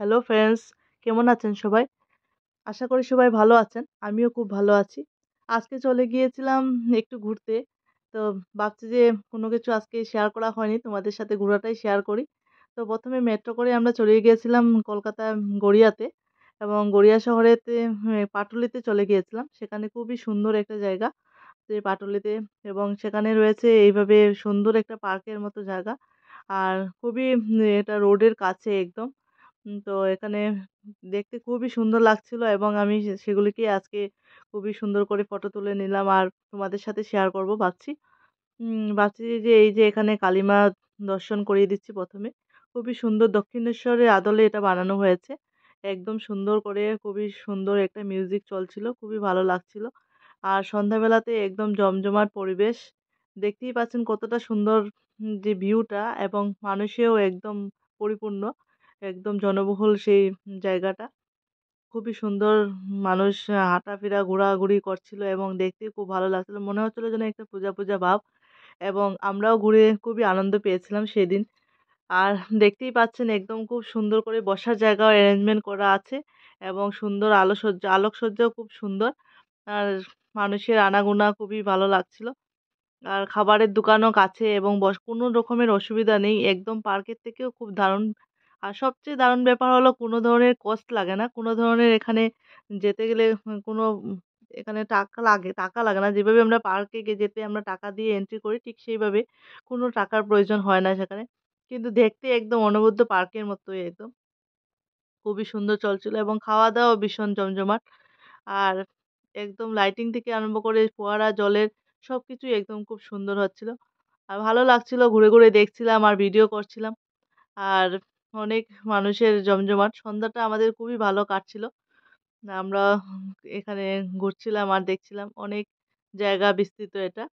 Hello friends, কেমন আছেন সবাই? আশা করি সবাই ভালো আছেন। আমিও খুব ভালো আছি। আজকে চলে গিয়েছিলাম একটু ঘুরতে। তো ভাবছি যে কোনো কিছু আজকে শেয়ার করা হয়নি। তোমাদের সাথে ঘোরাটাই শেয়ার করি। তো ১ম এ মেট্রো করে আমরা চলে গিয়েছিলাম কলকাতা গড়িয়াতে এবং গড়িয়া শহরেতে পাটুলিতে চলে গিয়েছিলাম। সেখানে খুবই সুন্দর একটা জায়গা। যে পাটুলিতে এবং সেখানে রয়েছে এইভাবে সুন্দর একটা পার্কের মতো জায়গা। আর খুবই এটা রোডের কাছে একদম। তো এখানে দেখতে খুবই সুন্দর লাগছিল এবং আমি সেগুলিকে আজকে খুবই সুন্দর করে ফটো তুলে নিলাম আর তোমাদের সাথে শেয়ার করব ভাবছি। ভাবছি যে এই যে এখানে কালিমা দর্শন করিয়ে দিচ্ছি ১ম এ। খুবই সুন্দর দক্ষিণেশ্বরের আদলে এটা বানানো হয়েছে। একদম সুন্দর করে খুবই সুন্দর একটা মিউজিক চলছিল। খুবই ভালো লাগছিল। আর সন্ধ্যাবেলাতে একদম জমজমাট পরিবেশ। দেখতেই পাচ্ছেন কতটা সুন্দর যে ভিউটা এবং মানুষেও একদম পরিপূর্ণ। একদম জনবহুল সেই জায়গাটা। খুবই সুন্দর মানুষ হাঁটাফেরা ঘোরাঘুরি করছিল এবং দেখতে খুব ভালো লাগছিল। মনে হচ্ছিল যেন একটা পূজা, পূজা ভাব এবং আমরাও ঘুরে খুবই আনন্দ পেয়েছিলাম সেদিন। আর দেখতেই পাচ্ছেন একদম খুব সুন্দর করে বসার জায়গাও অ্যারেঞ্জমেন্ট করা আছে এবং সুন্দর আলোকসজ্জা আলোকসজ্জাও খুব সুন্দর। আর মানুষের আনাগোনা খুবই ভালো লাগছিল। আর খাবারের দোকানও কাছে এবং কোনো রকমের অসুবিধা নেই। একদম পার্কের থেকেও খুব দারুণ। আর সবচেয়ে দারুণ ব্যাপার হলো কোনো ধরনের কস্ট লাগে না। কোনো ধরনের এখানে যেতে গেলে কোনো এখানে টাকা লাগে না। যেভাবে আমরা পার্কে যেতে আমরা টাকা দিয়ে এন্ট্রি করি ঠিক সেইভাবে কোনো টাকার প্রয়োজন হয় না সেখানে। কিন্তু দেখতে একদম অনবদ্য পার্কের মতোই একদম। খুবই সুন্দর চলছিল এবং খাওয়া-দাওয়াও ভীষণ জমজমাট। আর একদম লাইটিং থেকে আরম্ভ করে ফোয়ারা, জলের সবকিছুই একদম খুব সুন্দর হচ্ছিল। আর ভালো লাগছিল ঘুরে, ঘুরে দেখছিলাম আর ভিডিও করছিলাম। আর অনেক মানুষের জমজমাট। সন্ধ্যাটা আমাদের খুবই ভালো কাটছিল। আমরা এখানে ঘুরছিলাম আর দেখছিলাম। অনেক জায়গা বিস্তৃত এটা।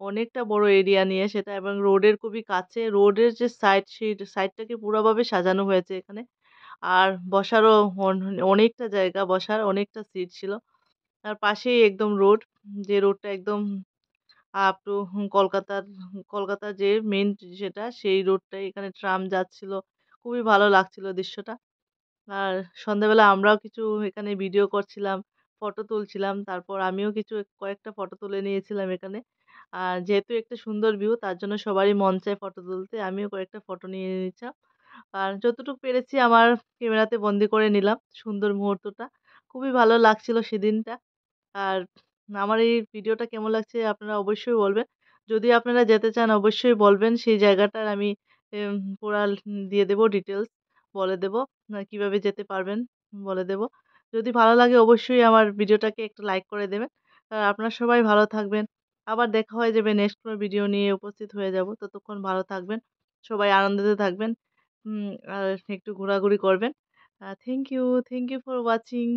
অনেকটা বড় এরিয়া নিয়ে সেটা এবং রোডের খুবই কাছে। রোডের যে সাইড, সেই সাইডটাকে পুরাভাবে সাজানো হয়েছে এখানে। আর বসারও অনেকটা জায়গা বসার, অনেকটা সিট ছিল। তার পাশেই একদম রোড। যে রোডটা একদম আপ টু কলকাতার যে মেইন যেটা সেই রোডটাই এখানে ট্রাম যাচ্ছিল। খুবই ভালো লাগছিল দৃশ্যটা। আর সন্ধ্যাবেলা আমরাও কিছু এখানে ভিডিও করছিলাম, ফটো তুলছিলাম। তারপর আমিও কিছু কয়েকটা ফটো তুলে নিয়েছিলাম এখানে। আর যেহেতু একটা সুন্দর ভিউ তার জন্য সবারই মন চায় ফটো তুলতে। আমিও কয়েকটা ফটো নিয়ে নিচ্ছিলাম। আর যতটুকু পেরেছি আমার ক্যামেরাতে বন্দি করে নিলাম সুন্দর মুহূর্তটা। খুবই ভালো লাগছিল সেদিনটা। আর আমার এই ভিডিওটা কেমন লাগছে আপনারা অবশ্যই বলবেন। যদি আপনারা যেতে চান অবশ্যই বলবেন। সেই জায়গাটার আমি পুরা দিয়ে দেব ডিটেইলস বলে দেব। কিভাবে যেতে পারবেন বলে দেব। যদি ভালো লাগে অবশ্যই আমার ভিডিওটাকে একটা লাইক করে দেবেন। আর আপনারা সবাই ভালো থাকবেন। আবার দেখা হয়ে যাবে নেক্সট কোনো ভিডিও নিয়ে উপস্থিত হয়ে যাব। ততক্ষণ ভালো থাকবেন। সবাই আনন্দতে থাকবেন। আর একটু ঘোরাঘুরি করবেন। Thank you for watching.